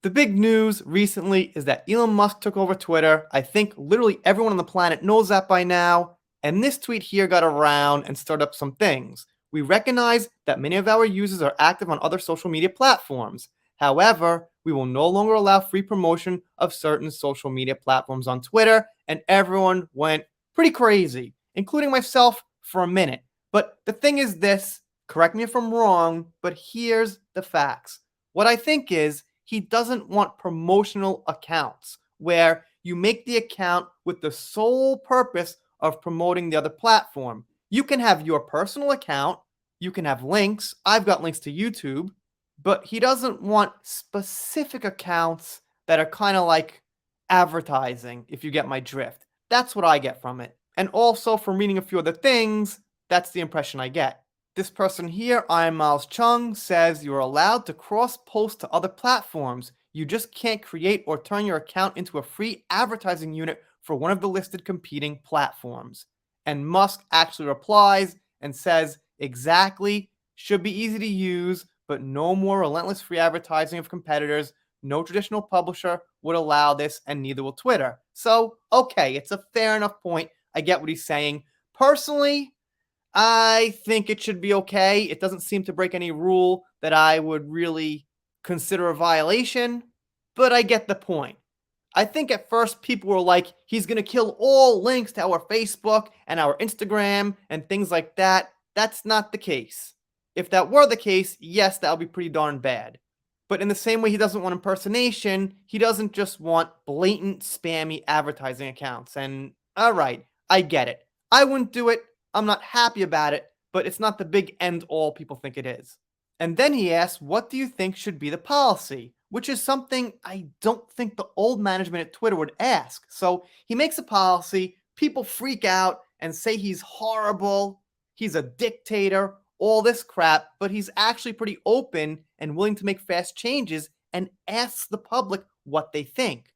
The big news recently is that Elon Musk took over Twitter. I think literally everyone on the planet knows that by now. And this tweet here got around and stirred up some things. We recognize that many of our users are active on other social media platforms. However, we will no longer allow free promotion of certain social media platforms on Twitter, and everyone went pretty crazy, including myself for a minute. But the thing is this, correct me if I'm wrong, but here's the facts. What I think is he doesn't want promotional accounts where you make the account with the sole purpose of promoting the other platform. You can have your personal account, you can have links. I've got links to YouTube, but he doesn't want specific accounts that are kind of like advertising, if you get my drift. That's what I get from it. And also, from reading a few other things, that's the impression I get. This person here, I'm Miles Chung, says you're allowed to cross-post to other platforms. You just can't create or turn your account into a free advertising unit for one of the listed competing platforms. And Musk actually replies and says, exactly, should be easy to use, but no more relentless free advertising of competitors. No traditional publisher would allow this, and neither will Twitter. So, okay, it's a fair enough point. I get what he's saying. Personally, I think it should be okay. It doesn't seem to break any rule that I would really consider a violation, but I get the point. I think at first people were like, he's going to kill all links to our Facebook and our Instagram and things like that. That's not the case. If that were the case, yes, that would be pretty darn bad. But in the same way he doesn't want impersonation, he doesn't just want blatant spammy advertising accounts. And all right, I get it. I wouldn't do it. I'm not happy about it, but it's not the big end all people think it is. And then he asks, what do you think should be the policy? Which is something I don't think the old management at Twitter would ask. So he makes a policy, people freak out and say he's horrible, he's a dictator, all this crap, but he's actually pretty open and willing to make fast changes and asks the public what they think.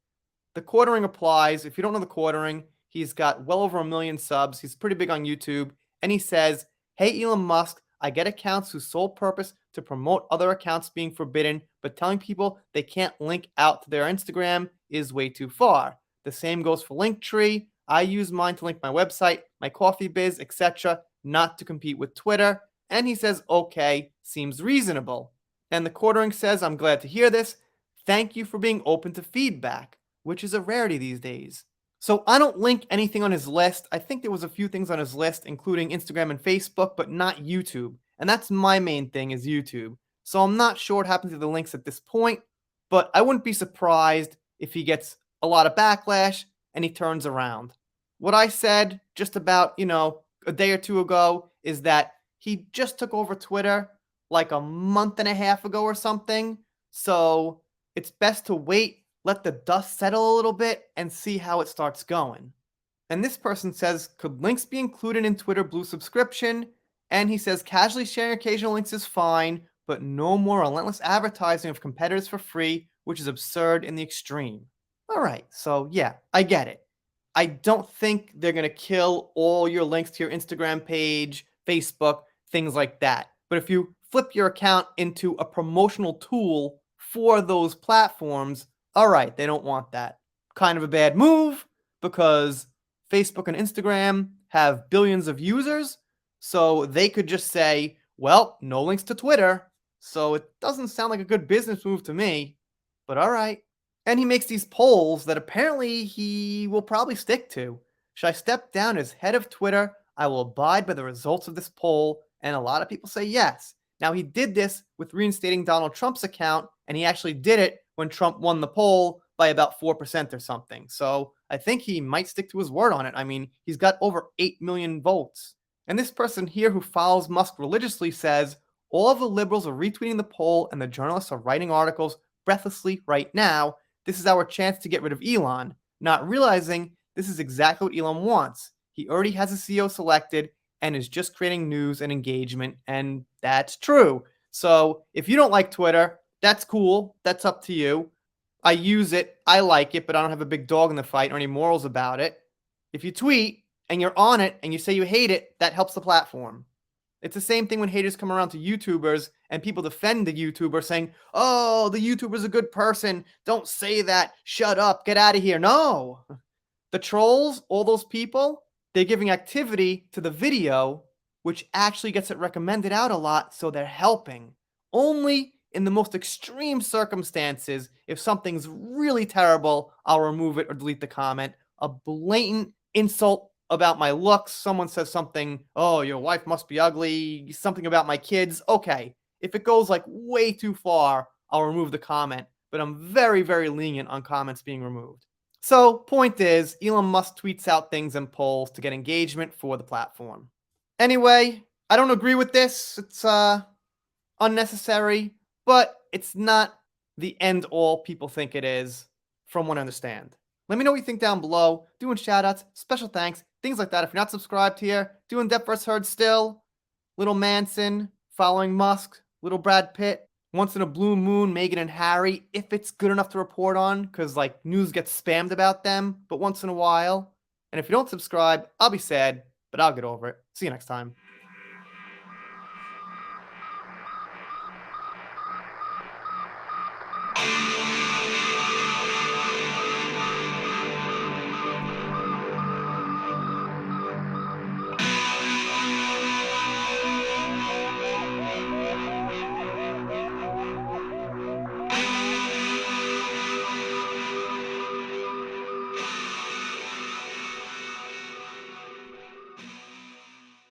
The quartering applies. If you don't know the quartering, he's got well over 1 million subs. He's pretty big on YouTube. And he says, hey, Elon Musk, I get accounts whose sole purpose to promote other accounts being forbidden, but telling people they can't link out to their Instagram is way too far. The same goes for Linktree. I use mine to link my website, my coffee biz, etc., not to compete with Twitter. And he says, okay, seems reasonable. And the quartering says, I'm glad to hear this. Thank you for being open to feedback, which is a rarity these days. So I don't link anything on his list. I think there was a few things on his list, including Instagram and Facebook, but not YouTube. And that's my main thing, is YouTube. So I'm not sure what happened to the links at this point, but I wouldn't be surprised if he gets a lot of backlash and he turns around. What I said just about, a day or two ago is that he just took over Twitter like a month and a half ago or something. So it's best to wait, let the dust settle a little bit, and see how it starts going. And this person says, could links be included in Twitter Blue subscription? And he says, casually sharing occasional links is fine, but no more relentless advertising of competitors for free, which is absurd in the extreme. All right, so yeah, I get it. I don't think they're going to kill all your links to your Instagram page, Facebook, things like that. But if you flip your account into a promotional tool for those platforms, all right, they don't want that. Kind of a bad move, because Facebook and Instagram have billions of users, so they could just say, well, no links to Twitter. So it doesn't sound like a good business move to me, but all right. And he makes these polls that apparently he will probably stick to. Should I step down as head of Twitter? I will abide by the results of this poll. And a lot of people say yes. Now, he did this with reinstating Donald Trump's account, and he actually did it when Trump won the poll by about 4% or something. So I think he might stick to his word on it. I mean, he's got over 8 million votes. And this person here who follows Musk religiously says, all of the liberals are retweeting the poll and the journalists are writing articles breathlessly right now. This is our chance to get rid of Elon, not realizing this is exactly what Elon wants. He already has a CEO selected and is just creating news and engagement, and that's true. So if you don't like Twitter, that's cool. That's up to you. I use it. I like it, but I don't have a big dog in the fight or any morals about it. If you tweet and you're on it and you say you hate it, that helps the platform. It's the same thing when haters come around to YouTubers and people defend the YouTuber saying, oh, the YouTuber's a good person. Don't say that. Shut up. Get out of here. No. The trolls, all those people, they're giving activity to the video, which actually gets it recommended out a lot, so they're helping. Only in the most extreme circumstances, if something's really terrible, I'll remove it or delete the comment. A blatant insult about my looks, someone says something, oh, your wife must be ugly, something about my kids, okay. If it goes like way too far, I'll remove the comment, but I'm very, very lenient on comments being removed. So, point is, Elon Musk tweets out things and polls to get engagement for the platform. Anyway, I don't agree with this. It's unnecessary, but it's not the end all people think it is, from what I understand. Let me know what you think down below. Doing shoutouts, special thanks, things like that. If you're not subscribed here, doing Death vs. Heard still. Little Manson, following Musk, little Brad Pitt. Once in a blue moon, Meghan and Harry, if it's good enough to report on, because like news gets spammed about them, but once in a while. And if you don't subscribe, I'll be sad, but I'll get over it. See you next time.